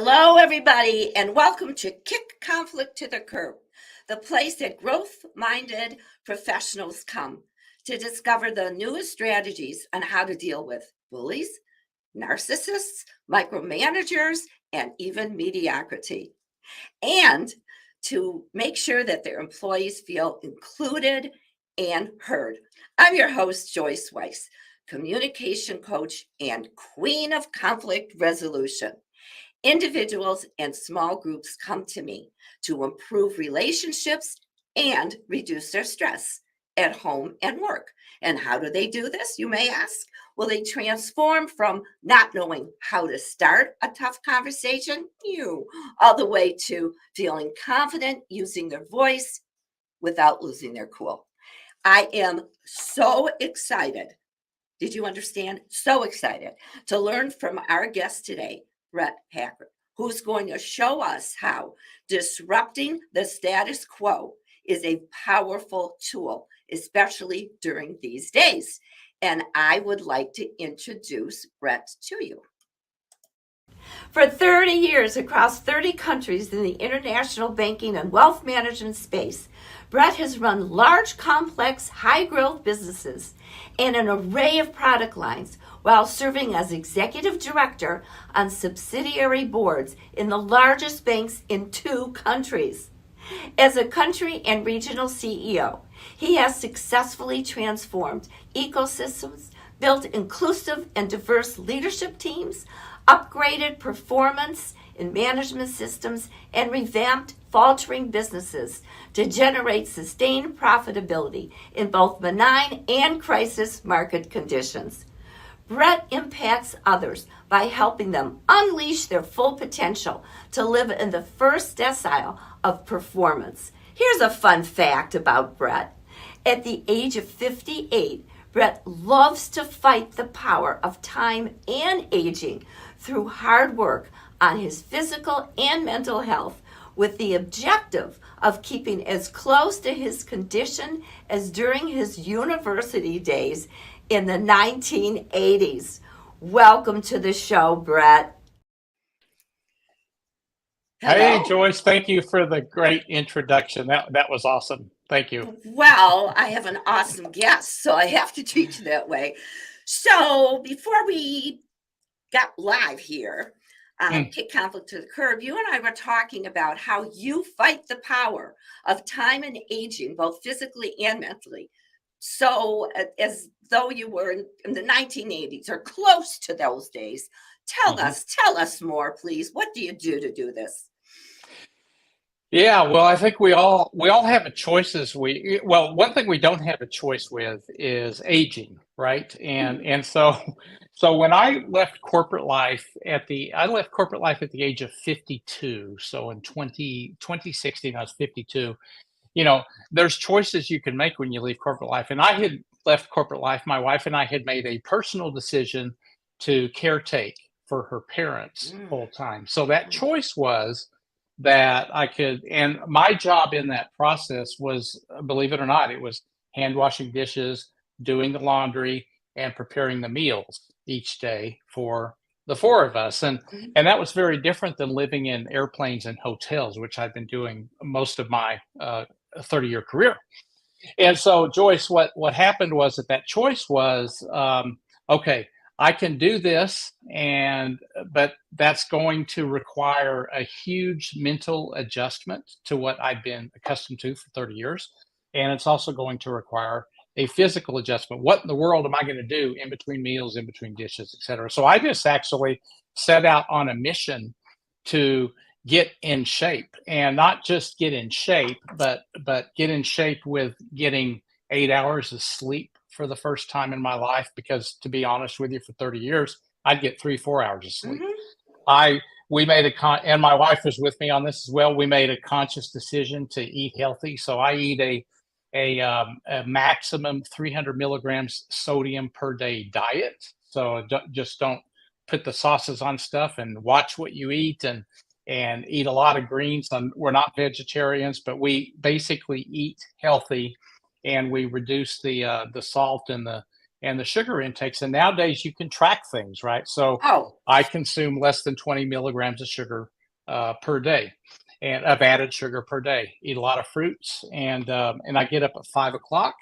Hello, everybody, and welcome to Kick Conflict to the Curb, the place that growth-minded professionals come to discover the newest strategies on how to deal with bullies, narcissists, micromanagers, and even mediocrity, and to make sure that their employees feel included and heard. I'm your host, Joyce Weiss, communication coach and queen of conflict resolution. Individuals and small groups come to me to improve relationships and reduce their stress at home and work. And how do they do this, you may ask? Well, they transform from not knowing how to start a tough conversation, all the way to feeling confident using their voice without losing their cool. I am so excited. Did you understand? So excited to learn from our guest today, Bret Packard, who's going to show us how disrupting the status quo is a powerful tool, especially during these days. And I would like to introduce Bret to you. For 30 years across 30 countries in the international banking and wealth management space, Bret has run large, complex, high-growth businesses and an array of product lines while serving as executive director on subsidiary boards in the largest banks in 2 countries. As a country and regional CEO, he has successfully transformed ecosystems, built inclusive and diverse leadership teams, upgraded performance in management systems, and revamped faltering businesses to generate sustained profitability in both benign and crisis market conditions. Bret impacts others by helping them unleash their full potential to live in the first decile of performance. Here's a fun fact about Bret. At the age of 58, Bret loves to fight the power of time and aging through hard work on his physical and mental health, with the objective of keeping as close to his condition as during his university days in the 1980s. Welcome to the show, Bret. Hello. Hey, Joyce, thank you for the great introduction. That was awesome. Thank you. Well, I have an awesome guest, so I have to treat you that way. So before we got live here, Kick Conflict to the Curb, you and I were talking about how you fight the power of time and aging, both physically and mentally. So as though you were in the 1980s or close to those days. Tell us more, please. What do you do to do this? Yeah, well, I think we all have a choices. One thing we don't have a choice with is aging, right? And so when I left corporate life at the age of 52. So in 2016, I was 52. There's choices you can make when you leave corporate life. And I had left corporate life. My wife and I had made a personal decision to caretake for her parents full time. So that choice was that I could, and my job in that process was, believe it or not, it was hand washing dishes, doing the laundry, and preparing the meals each day for the 4 of us. And that was very different than living in airplanes and hotels, which I've been doing most of my 30-year career. And so, Joyce, what happened was that choice was, okay, I can do this, but that's going to require a huge mental adjustment to what I've been accustomed to for 30 years. And it's also going to require a physical adjustment. What in the world am I going to do in between meals, in between dishes, et cetera? So I just actually set out on a mission to get in shape, and not just get in shape, but get in shape with getting 8 hours of sleep for the first time in my life, because to be honest with you, for 30 years, I'd get 3-4 hours of sleep. We made and my wife was with me on this as well. We made a conscious decision to eat healthy. So I eat a maximum 300 milligrams sodium per day diet. So just don't put the sauces on stuff, and watch what you eat, and eat a lot of greens. We're not vegetarians, but we basically eat healthy, and we reduce the salt and and the sugar intakes. And nowadays you can track things, right? So Oh, I consume less than 20 milligrams of sugar per day, and of added sugar per day. Eat a lot of fruits, and I get up at 5 o'clock,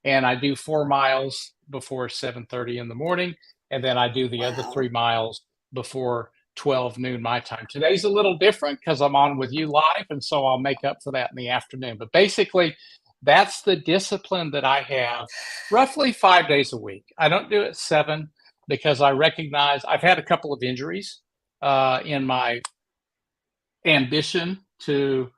and I do 4 miles before 7:30 in the morning, and then I do the other wow. 3 miles before 12 noon my time. Today's a little different because I'm on with you live, and so I'll make up for that in the afternoon. But basically, that's the discipline that I have roughly 5 days a week. I don't do it 7 because I recognize I've had a couple of injuries in my ambition to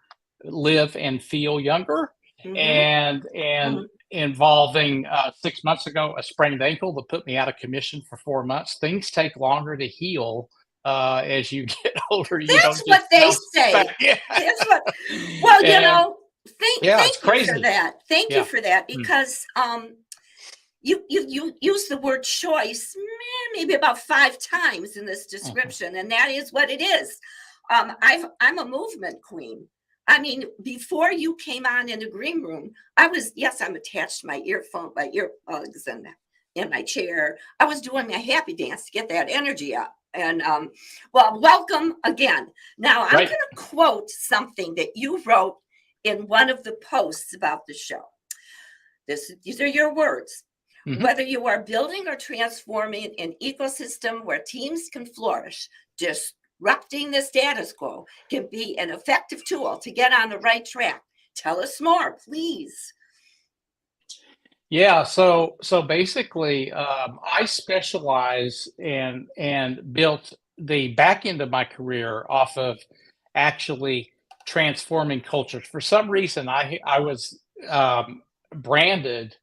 live and feel younger, Mm-hmm. and Mm-hmm. involving 6 months ago a sprained ankle that put me out of commission for 4 months. Things take longer to heal as you get older. You That's don't what just they bounce back. say. Yeah. That's what, well, And yeah, thank it's you for crazy. that. Thank you Yeah. for that Mm. because you use the word choice maybe about 5 times in this Mhm. description, and that is what it is. I'm a movement queen. I mean, before you came on in the green room, I'm attached to my earplugs and in my chair. I was doing my happy dance to get that energy up. And well, welcome again. Now I'm going Right. to quote something that you wrote in one of the posts about the show. These are your words. Mhm. Whether you are building or transforming an ecosystem where teams can flourish, disrupting the status quo can be an effective tool to get on the right track. Tell us more, please. Yeah, so basically, I specialize and built the back end of my career off of actually transforming cultures. For some reason, I was branded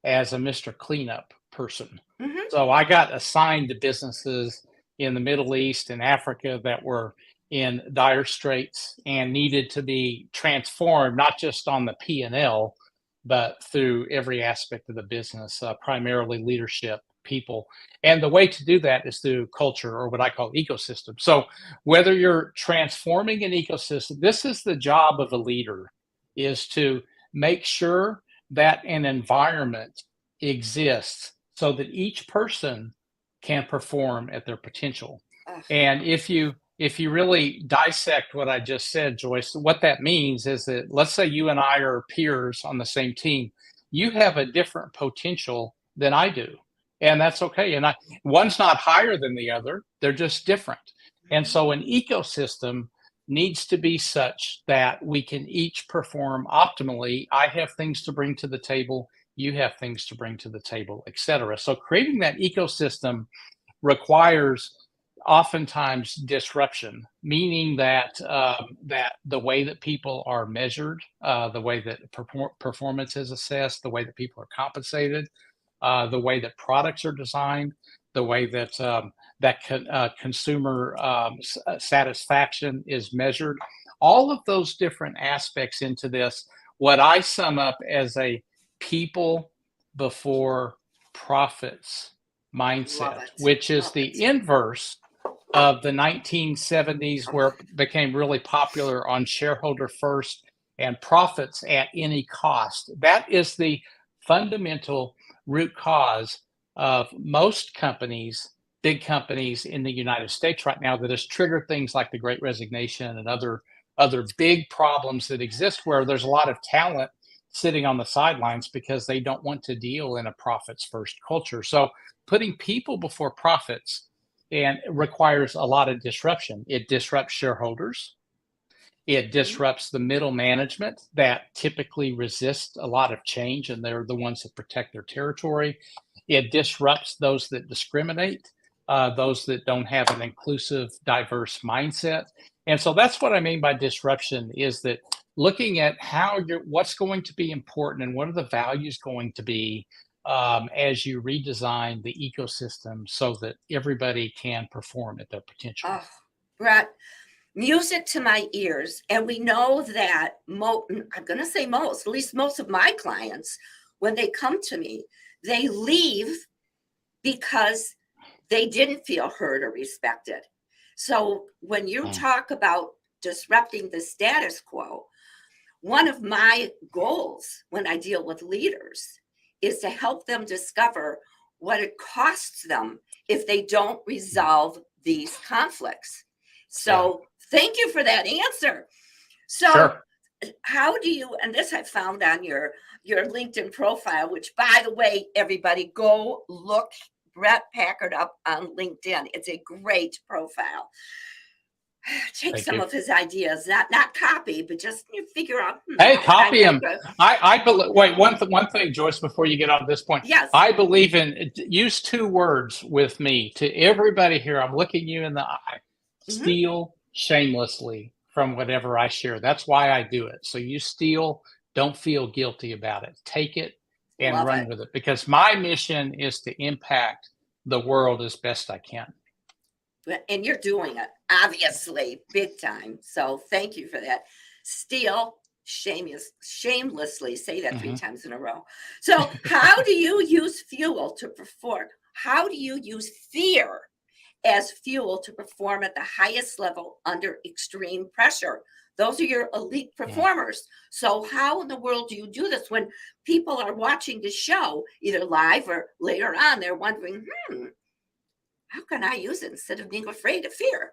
as a Mr. Cleanup person. Hmm. So I got assigned to businesses in the Middle East and Africa that were in dire straits and needed to be transformed, not just on the P&L, but through every aspect of the business, primarily leadership, people. And the way to do that is through culture, or what I call ecosystem. So whether you're transforming an ecosystem, this is the job of a leader, is to make sure that an environment exists so that each person can perform at their potential. Ugh. And if you really dissect what I just said, Joyce, what that means is that, let's say you and I are peers on the same team. You have a different potential than I do, and that's okay. And one's not higher than the other; they're just different. And so, an ecosystem needs to be such that we can each perform optimally. I have things to bring to the table, you have things to bring to the table, etc. So creating that ecosystem requires oftentimes disruption, meaning that that the way that people are measured, the way that performance is assessed, the way that people are compensated, the way that products are designed, the way that consumer satisfaction is measured. All of those different aspects into this, what I sum up as a people before profits Love mindset, it. which is Love it. the inverse of the 1970s, where it became really popular on shareholder first and profits at any cost. That is the fundamental root cause of most companies, big companies in the United States right now, that has triggered things like the Great Resignation and other big problems that exist, where there's a lot of talent sitting on the sidelines because they don't want to deal in a profits first culture. So putting people before profits and requires a lot of disruption. It disrupts shareholders. It Mhm. disrupts the middle management that typically resist a lot of change, and they're the ones that protect their territory. It disrupts those that discriminate, those that don't have an inclusive, diverse mindset. And so that's what I mean by disruption, is that looking at what's going to be important and what are the values going to be as you redesign the ecosystem so that everybody can perform at their potential. Oh, Brett, music to my ears. And we know that I'm going to say most, at least most of my clients, when they come to me, they leave because they didn't feel heard or respected. So when you Mm. talk about disrupting the status quo, one of my goals when I deal with leaders is to help them discover what it costs them if they don't resolve these conflicts. So thank you for that answer. So Sure. how do you, and this I found on your LinkedIn profile, which by the way, everybody go look Bret Packard up on LinkedIn. It's a great profile. Take Thank some you. of his ideas, not copy, but just you figure out. Hey, how can I copy him. make I believe. Wait, one thing, Joyce. Before you get on this point, Yes. I believe in use two words with me to everybody here. I'm looking you in the eye. Mhm. Steal shamelessly from whatever I share. That's why I do it. So you steal, don't feel guilty about it. Take it and Love run it. with it, because my mission is to impact the world as best I can. And you're doing it, obviously, big time. So thank you for that. Steal shamelessly. Say that 3 Mhm. times in a row. So how do you use fuel to perform? How do you use fear as fuel to perform at the highest level under extreme pressure? Those are your elite performers. So how in the world do you do this when people are watching the show, either live or later on? They're wondering, how can I use it instead of being afraid of fear?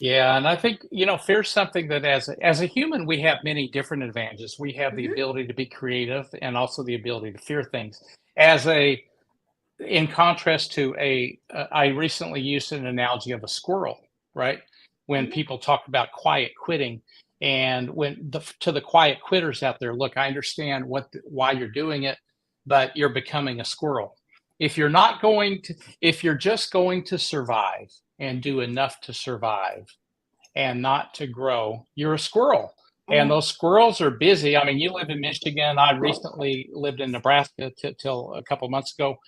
Yeah, and I think, fear is something that as a human, we have many different advantages. We have the Mhm. ability to be creative and also the ability to fear things. As a In contrast to I recently used an analogy of a squirrel, right? When Mhm. people talk about quiet quitting, and to the quiet quitters out there, look, I understand why you're doing it, but you're becoming a squirrel. If you're not going to, if you're just going to survive and do enough to survive and not to grow, you're a squirrel. And Mm. those squirrels are busy. I mean, you live in Michigan. I recently lived in Nebraska till a couple months ago.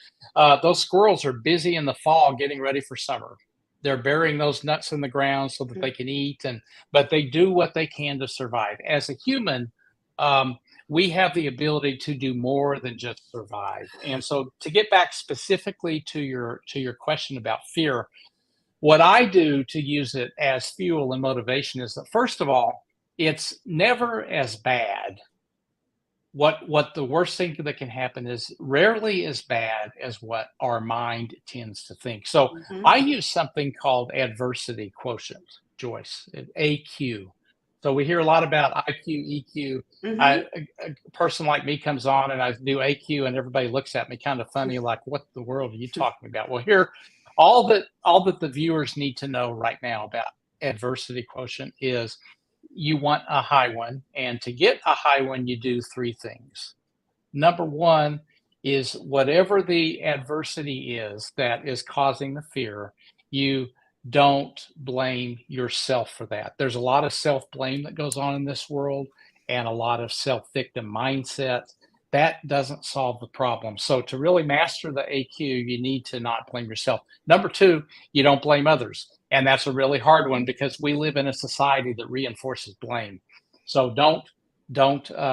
Those squirrels are busy in the fall getting ready for summer. They're burying those nuts in the ground so that they can eat, but they do what they can to survive. As a human, um, we have the ability to do more than just survive. And so, to get back specifically to your question about fear, what I do to use it as fuel and motivation is that, first of all, it's never as bad. What the worst thing that can happen is rarely as bad as what our mind tends to think. So Mhm. I use something called adversity quotient, Joyce, AQ. So we hear a lot about IQ, EQ. Mhm. A person like me comes on and I do AQ, and everybody looks at me kind of funny, like, "What the world are you talking about?" Well, here, all that the viewers need to know right now about adversity quotient is you want a high one. And to get a high one, you do three things. Number one is whatever the adversity is that is causing the fear, you don't blame yourself for that. There's a lot of self blame that goes on in this world and a lot of self victim mindset. That doesn't solve the problem. So, to really master the AQ, you need to not blame yourself. Number two, you don't blame others. And that's a really hard one because we live in a society that reinforces blame. So, don't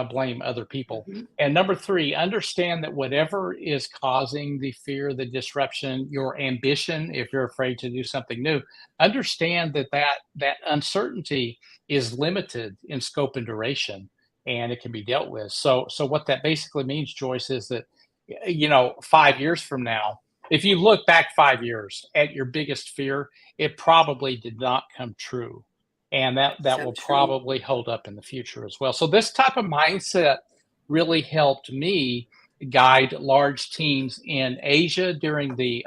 blame other people. Mhm. And number three, understand that whatever is causing the fear, the disruption, your ambition, if you're afraid to do something new, understand that uncertainty is limited in scope and duration, and it can be dealt with. So what that basically means, Joyce, is that 5 years from now, if you look back 5 years at your biggest fear, it probably did not come true, and that So will true. probably hold up in the future as well. So this type of mindset really helped me guide large teams in Asia during the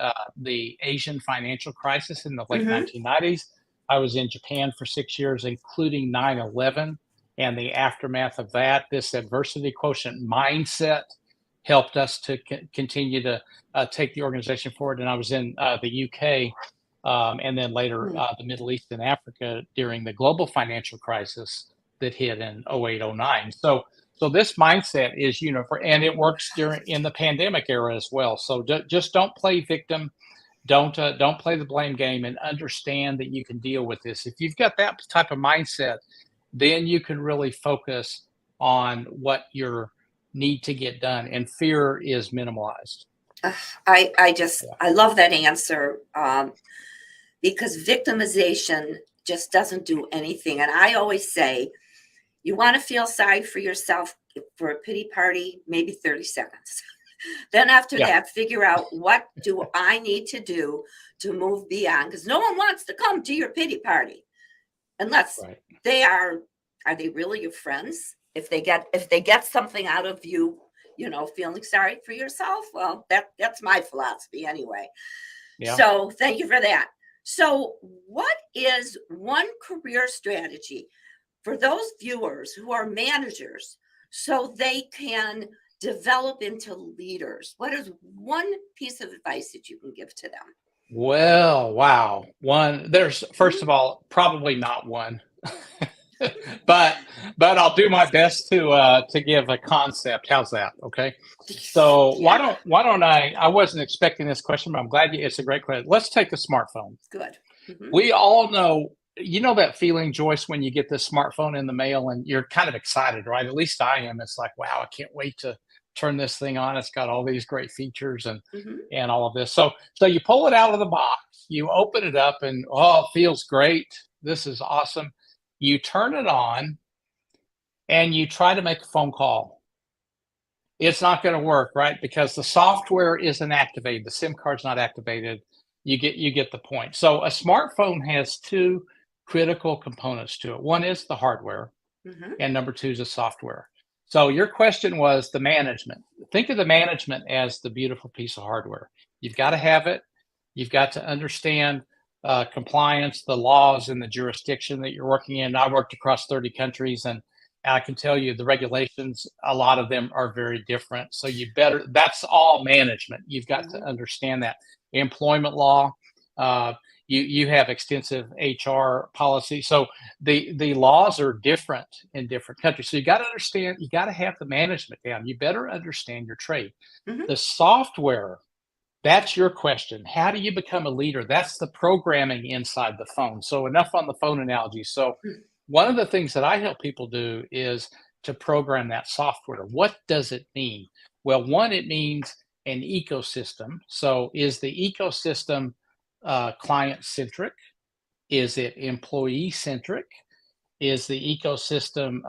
Asian financial crisis in the late Mhm. 1990s. I was in Japan for 6 years, including 9/11 and the aftermath of that. This adversity quotient mindset helped us to continue to take the organization forward. And I was in the UK, and then later Mm. the Middle East and Africa during the global financial crisis that hit in 08, 09. So this mindset is universal, and it works in the pandemic era as well. So just don't play victim, don't play the blame game, and understand that you can deal with this. If you've got that type of mindset, then you can really focus on what you need to get done, and fear is minimalized. Ugh, Yeah. I love that answer, because victimization just doesn't do anything. And I always say, you want to feel sorry for yourself for a pity party, maybe 30 seconds. Then after Yeah. that, figure out what do I need to do to move beyond, because no one wants to come to your pity party unless Right. they are they really your friends? If they get something out of you, feeling sorry for yourself, well, that's my philosophy anyway. Yeah. So thank you for that. So what is one career strategy for those viewers who are managers so they can develop into leaders? What is one piece of advice that you can give to them? Well, wow. There's first Mhm. of all, probably not one. but I'll do my best to give a concept. How's that? Okay. So Yeah, why don't I wasn't expecting this question, but I'm glad it's a great question. Let's take the smartphone. good. Hmm. We all know, you know that feeling, Joyce, when you get this smartphone in the mail and you're kind of excited, right? At least I am. It's like, wow, I can't wait to turn this thing on. It's got all these great features Hmm. and all of this. So you pull it out of the box, you open it up, and oh, it feels great. This is awesome. You turn it on and you try to make a phone call. It's not going to work, right? Because the software isn't activated, the SIM card's not activated. You get the point. So a smartphone has two critical components to it. One is the hardware, Hmm. and number two is the software. So your question was the management. Think of the management as the beautiful piece of hardware. You've got to have it. You've got to understand compliance, the laws in the jurisdiction that you're working in. I worked across 30 countries, and I can tell you the regulations, a lot of them are very different. So that's all management. You've got to Hmm. understand that. Employment law, uh, you have extensive HR policy. So the laws are different in different countries. So you got to understand, you got to have the management down. You better understand your trade. Hmm. The software, that's your question. How do you become a leader? That's the programming inside the phone. So enough on the phone analogy. So one of the things that I help people do is to program that software. What does it mean? Well, one, it means an ecosystem. So is the ecosystem client centric? Is it employee centric? Is the ecosystem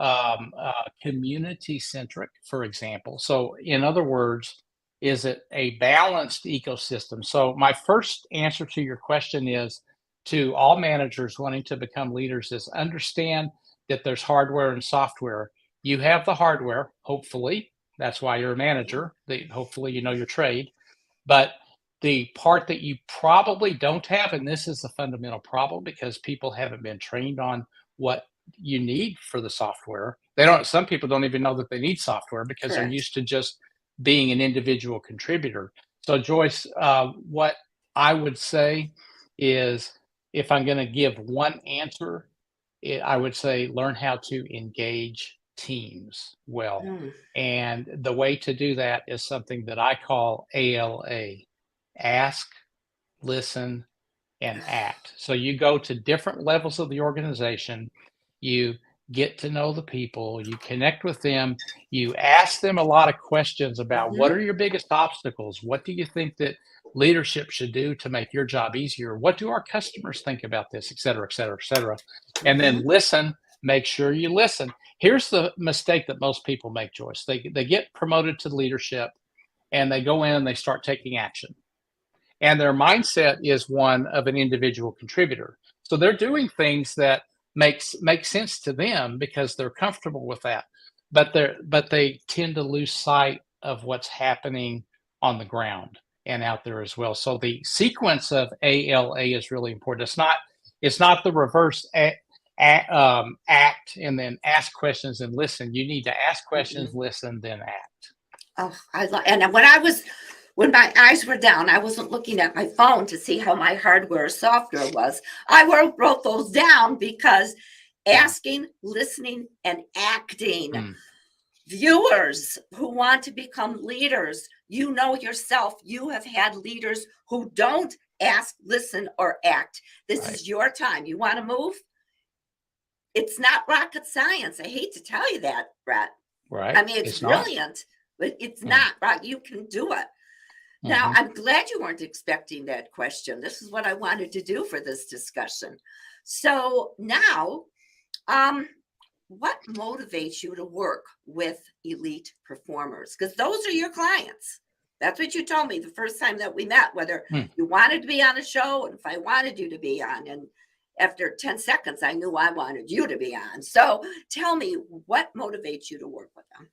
community centric, for example? So, in other words, is it a balanced ecosystem? So, my first answer to your question is to all managers wanting to become leaders is understand that there's hardware and software. You have the hardware, hopefully. That's why you're a manager. Hopefully, you know your trade. But the part that you probably don't have, and this is the fundamental problem because people haven't been trained on what you need for the software. Some people don't even know that they need software because they're Correct. used to just being an individual contributor. So, Joyce, what I would say is if I'm going to give one answer, I would say learn how to engage teams well. Mm. And the way to do that is something that I call ALA: ask, listen, and act. So you go to different levels of the organization, you get to know the people, you connect with them, you ask them a lot of questions about what Hmm. are your biggest obstacles? What do you think that leadership should do to make your job easier? What do our customers think about this, et cetera, et cetera, et cetera? And then Hmm. listen, make sure you listen. Here's the mistake that most people make, Joyce. They get promoted to leadership and they go in and they start taking action, and their mindset is one of an individual contributor. So they're doing things that make sense to them because they're comfortable with that, but they tend to lose sight of what's happening on the ground and out there as well. So the sequence of ALA is really important. It's not the reverse act and then ask questions and listen. You need to ask questions, Hmm. listen, then act. Oh, and when my eyes were down, I wasn't looking at my phone to see how my hardware or software was. I wrote those down because Yeah. asking, listening, and acting. Mm, Viewers who want to become leaders, you know yourself, you have had leaders who don't ask, listen, or act. This right. is your time. You want to move? It's not rocket science. I hate to tell you that, Brett. Right. I mean, it's It's not. brilliant, but it's Mm, not right. You can do it. Now, mhm. I'm glad you weren't expecting that question. This is what I wanted to do for this discussion. So now, um, what motivates you to work with elite performers? Because those are your clients. That's what you told me the first time that we met, whether Hmm. you wanted to be on a show and if I wanted you to be on. And after 10 seconds, I knew I wanted you to be on. So tell me, what motivates you to work with them?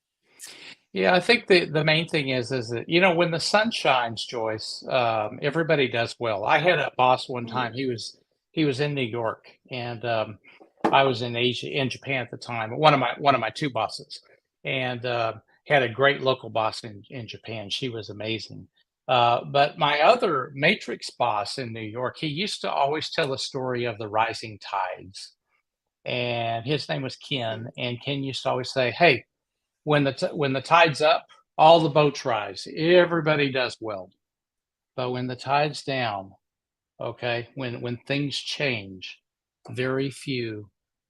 Yeah, I think the main thing is that, when the sun shines, Joyce, everybody does well. I had a boss one Mm, time. He was in New York, and I was in Japan at the time. One of my two bosses, and had a great local boss in Japan. She was amazing. But my other matrix boss in New York, he used to always tell a story of the rising tides, and his name was mm, Ken. And Ken used to always say, "Hey, when the tide's up, all the boats rise. Everybody does well. But when the tide's down, okay, when things change, very few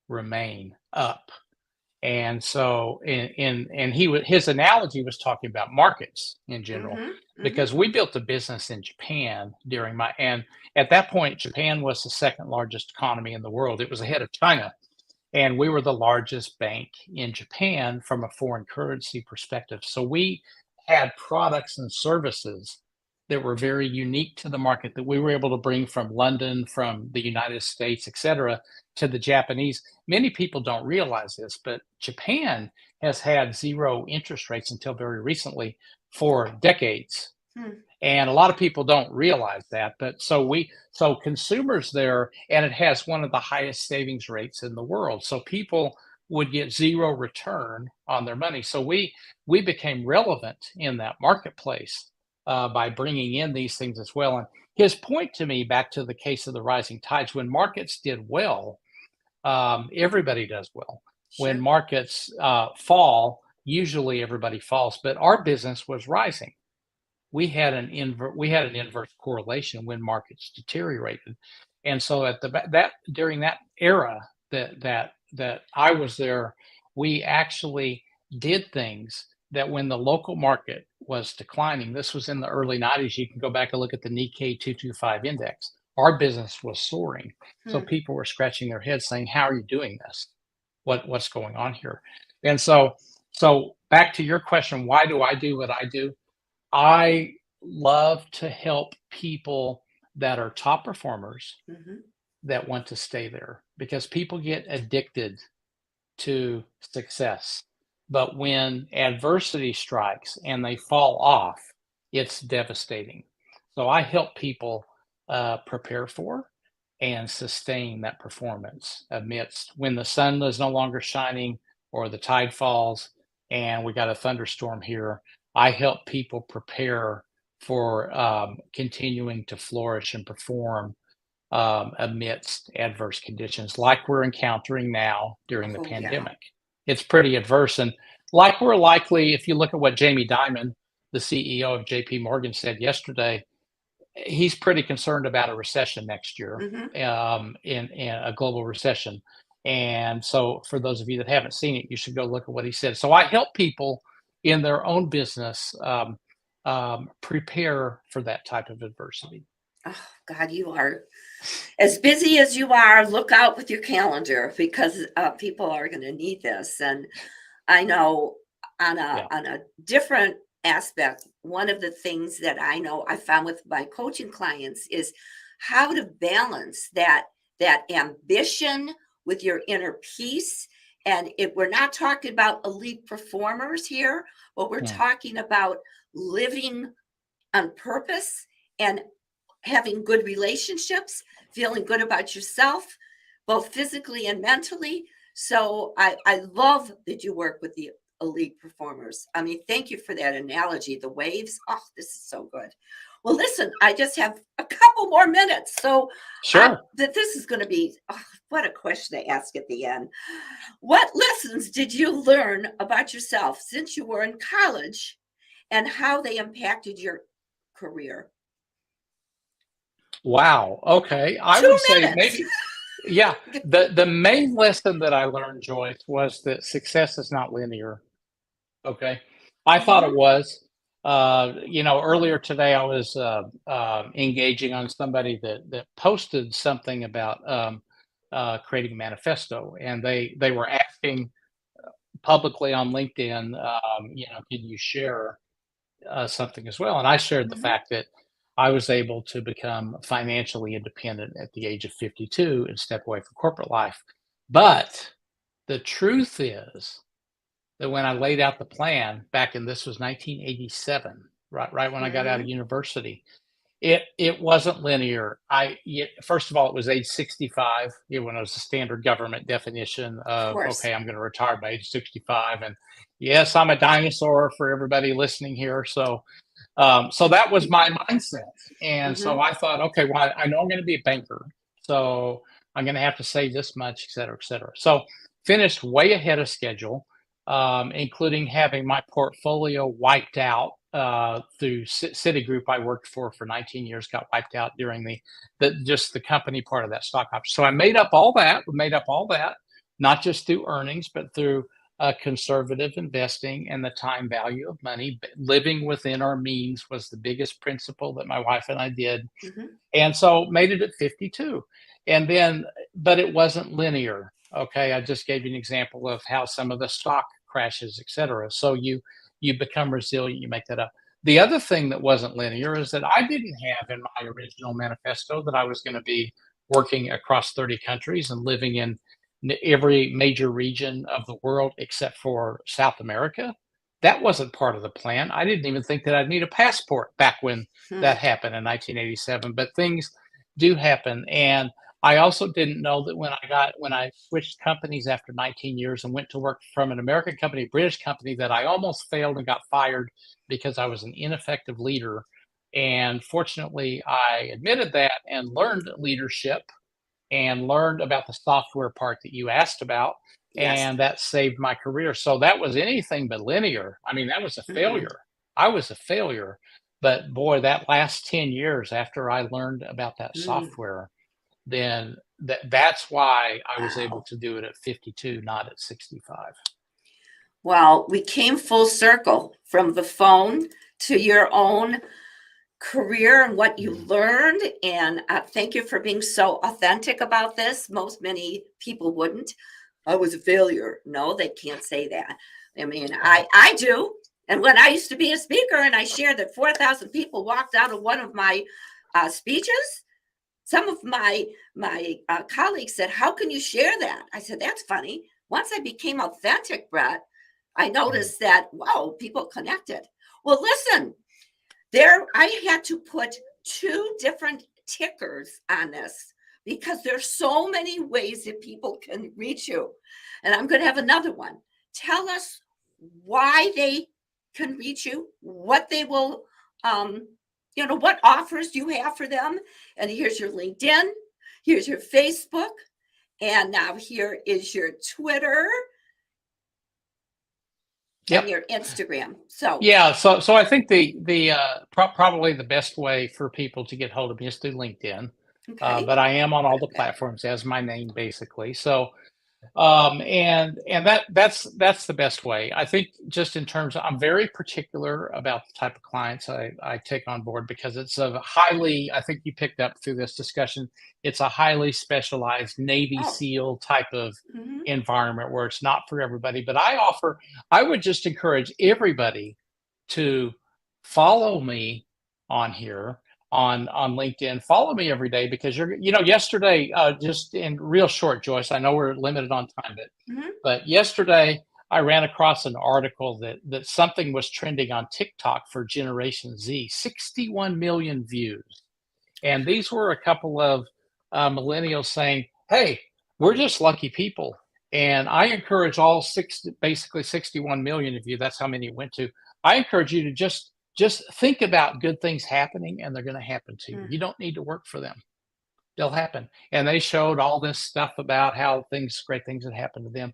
remain up." And so, his analogy was talking about markets in general, mm-hmm, mm-hmm. because we built a business in Japan and at that point, Japan was the second largest economy in the world. It was ahead of China, and we were the largest bank in Japan from a foreign currency perspective. So we had products and services that were very unique to the market that we were able to bring from London, from the United States, et cetera, to the Japanese. Many people don't realize this, but Japan has had zero interest rates until very recently for decades. Hmm. And a lot of people don't realize that. But so consumers there, and it has one of the highest savings rates in the world. So people would get zero return on their money. So we became relevant in that marketplace by bringing in these things as well. And his point to me, back to the case of the rising tides, when markets did well, everybody does well. When Sure. markets fall, usually everybody falls. But our business was rising. We had an inverse correlation when markets deteriorated. And so at that during that era that I was there, we actually did things that when the local market was declining, this was in the early 90s. You can go back and look at the Nikkei 225 index. Our business was soaring. So Hmm. people were scratching their heads saying, "How are you doing this? What's going on here?" And so back to your question, why do I do what I do? I love to help people that are top performers Mm-hmm. that want to stay there, because people get addicted to success. But when adversity strikes and they fall off, it's devastating. So I help people prepare for and sustain that performance amidst when the sun is no longer shining or the tide falls and we got a thunderstorm here. I help people prepare for continuing to flourish and perform amidst adverse conditions like we're encountering now during the Oh, yeah. pandemic. It's pretty adverse. And like we're likely, if you look at what Jamie Dimon, the CEO of JP Morgan, said yesterday, he's pretty concerned about a recession next year, Mm-hmm. in a global recession. And so, for those of you that haven't seen it, you should go look at what he said. So, I help people in their own business prepare for that type of adversity. Oh, God, you are as busy as you are. Look out with your calendar because people are going to need this. And I know Yeah. on a different aspect, one of the things that I know I found with my coaching clients is how to balance that ambition with your inner peace. And if we're not talking about elite performers here, but we're Hmm. talking about living on purpose and having good relationships, feeling good about yourself, both physically and mentally. So I love that you work with the elite performers. I mean, thank you for that analogy. The waves. Oh, this is so good. Well, listen, I just have a couple more minutes. So Sure. that this is going to be what a question to ask at the end. What lessons did you learn about yourself since you were in college and how they impacted your career? Wow. Okay. I would Two say minutes. maybe, yeah. The main lesson that I learned, Joyce, was that success is not linear. Okay. I thought it Mhm. was. Earlier today I was engaging on somebody that posted something about creating a manifesto, and they were asking publicly on LinkedIn, can you share something as well. And I shared the Mhm. fact that I was able to become financially independent at the age of 52 and step away from corporate life. But the truth is that when I laid out the plan back in, this was 1987, right when I got out of Mhm. university, it wasn't linear. First of all, it was age 65, when it was the standard government definition Of of, course. okay, I'm going to retire by age 65. And yes, I'm a dinosaur for everybody listening here. So that was my mindset. And so Mhm. I thought, okay, well, I know I'm going to be a banker. So I'm going to have to save this much, et cetera, et cetera. So finished way ahead of schedule, including having my portfolio wiped out through Citigroup. I worked for 19 years, got wiped out during just the company part of that stock option. So I made up all that, not just through earnings, but through conservative investing and the time value of money. Living within our means was the biggest principle that my wife and I did. Mhm. And so made it at 52. And then, but it wasn't linear. Okay. I just gave you an example of how some of the stock crashes, et cetera. So you become resilient, you make that up. The other thing that wasn't linear is that I didn't have in my original manifesto that I was going to be working across 30 countries and living in every major region of the world except for South America. That wasn't part of the plan. I didn't even think that I'd need a passport back when Hmm. that happened in 1987. But things do happen, and I also didn't know that when I switched companies after 19 years and went to work from an American company, British company, that I almost failed and got fired because I was an ineffective leader. And fortunately, I admitted that and learned leadership and learned about the software part that you asked about, Yes. and that saved my career. So that was anything but linear. I mean, that was a Mm-mm. failure. I was a failure. But boy, that last 10 years after I learned about that Mm. software, then that's why I was able Wow. to do it at 52, not at 65. Well, we came full circle from the phone to your own career and what you Mhm. learned. And thank you for being so authentic about this. Many people wouldn't. I was a failure. No, they can't say that. I mean, Right. I do. And when I used to be a speaker and I shared that 4,000 people walked out of one of my speeches, some of my colleagues said, "How can you share that?" I said, "That's funny." Once I became authentic, Brett, I Mhm. noticed that, wow, people connected. Well, listen, there I had to put two different tickers on this because there's so many ways that people can reach you. And I'm going to have another one. Tell us why they can reach you, what they will um what offers you have for them. And here's your LinkedIn, here's your Facebook, and now here is your Twitter and Yep. your Instagram. So, Yeah, so I think probably the best way for people to get hold of me is through LinkedIn, okay. but I am on all the Okay. platforms as my name basically. So and that's the best way. I think just in terms of, I'm very particular about the type of clients I take on board because it's a highly, I think you picked up through this discussion, it's a highly specialized Navy Oh. SEAL type of Mhm. environment where it's not for everybody. But I would just encourage everybody to follow me on here on LinkedIn. Follow me every day because yesterday, just in real short, Joyce, I know we're limited on time, Mhm. but yesterday I ran across an article that something was trending on TikTok for Generation Z, 61 million views. And these were a couple of millennials saying, "Hey, we're just lucky people." And I encourage basically 61 million of you, that's how many it went to. I encourage you to just think about good things happening, and they're going to happen to you. Mm. You don't need to work for them. They'll happen. And they showed all this stuff about how great things had happened to them.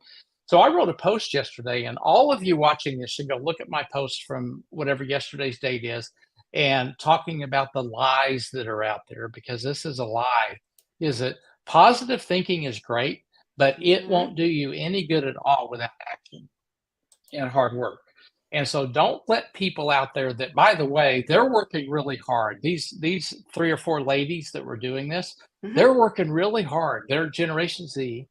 So I wrote a post yesterday, and all of you watching this should go look at my post from whatever yesterday's date is and talking about the lies that are out there, because this is a lie. Is that positive thinking is great, but it Mhm. won't do you any good at all without action and hard work. And so don't let people out there that, by the way, they're working really hard. These three or four ladies that were doing this, Mhm. they're working really hard. They're Generation Z,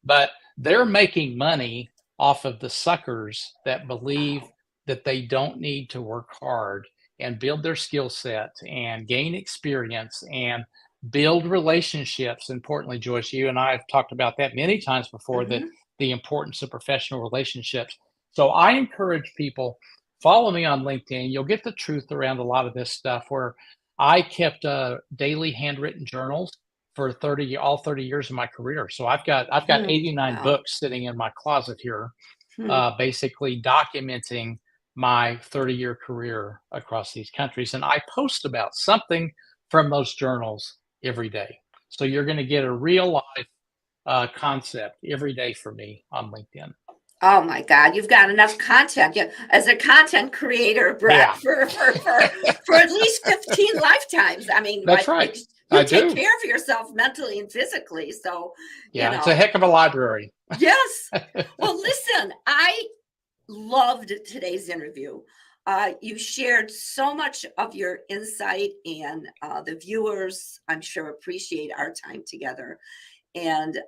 but they're making money off of the suckers that believe Wow. that they don't need to work hard and build their skill set and gain experience and build relationships. Importantly, Joyce, you and I have talked about that many times before, that Mhm. the importance of professional relationships. So I encourage people, follow me on LinkedIn. You'll get the truth around a lot of this stuff, where I kept daily handwritten journals for all 30 years of my career. So I've got Hmm. 89 Wow. books sitting in my closet here, Hmm. basically documenting my 30-year career across these countries. And I post about something from those journals every day. So you're going to get a real life concept every day from me on LinkedIn. Oh my God, you've got enough content. Yeah, as a content creator, Brett, Yeah, for at least 15 lifetimes. I mean, that's right? right. You I take do. care of yourself mentally and physically. So, you Yeah, it's a know, heck of a library. yes. Well, listen, I loved today's interview. You shared so much of your insight, and the viewers, I'm sure, appreciate our time together. And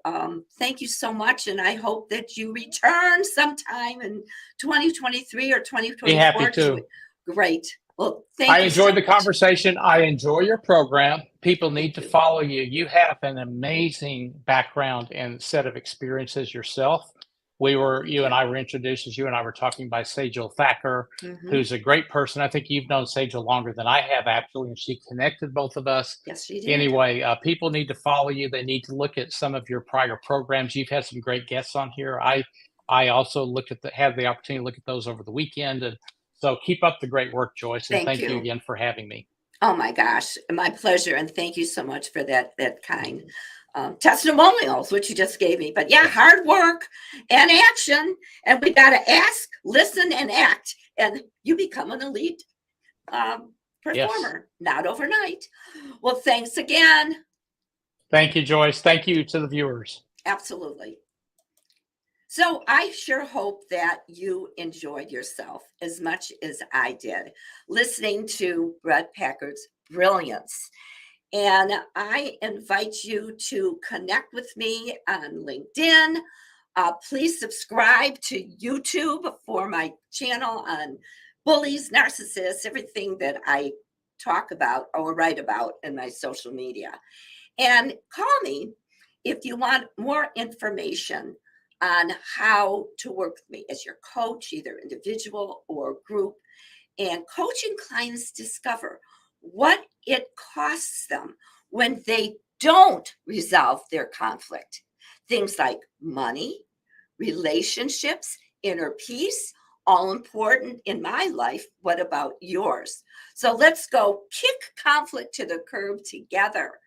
thank you so much. And I hope that you return sometime in 2023 or Be happy 2024. to. Great. Well, I thank you so enjoyed the much. conversation. I enjoy your program. People need Thank to you. follow you. You have an amazing background and set of experiences yourself. Thank You and you. I were introduced, as you and I were talking, by Sejal Thacker, Hmm. who's a great person. I think you've known Sejal longer than I have, actually, and she connected both of us. Yes, you did. Anyway, people need to follow you. They need to look at some of your prior programs. You've had some great guests on here. I also had the opportunity to look at those over the weekend, and so keep up the great work, Joyce, and Thank thank you you. again for having me. Oh my gosh, my pleasure. And thank you so much for that kind testimonials, which you just gave me. But yeah, Yes. hard work and action. And we got to ask, listen, and act. And you become an elite Yes. performer, not overnight. Well, thanks again. Thank you, Joyce. Thank you to the viewers. Absolutely. So I sure hope that you enjoyed yourself as much as I did listening to Bret Packard's brilliance. And I invite you to connect with me on LinkedIn. Please subscribe to YouTube for my channel on bullies, narcissists, everything that I talk about or write about in my social media. And call me if you want more information on how to work with me as your coach, either individual or group, and coaching clients discover what it costs them when they don't resolve their conflict. Things like money, relationships, inner peace, all important in my life. What about yours? So let's go kick conflict to the curb together.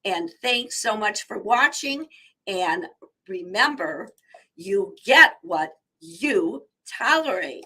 And thanks so much for watching. And remember, you get what you tolerate.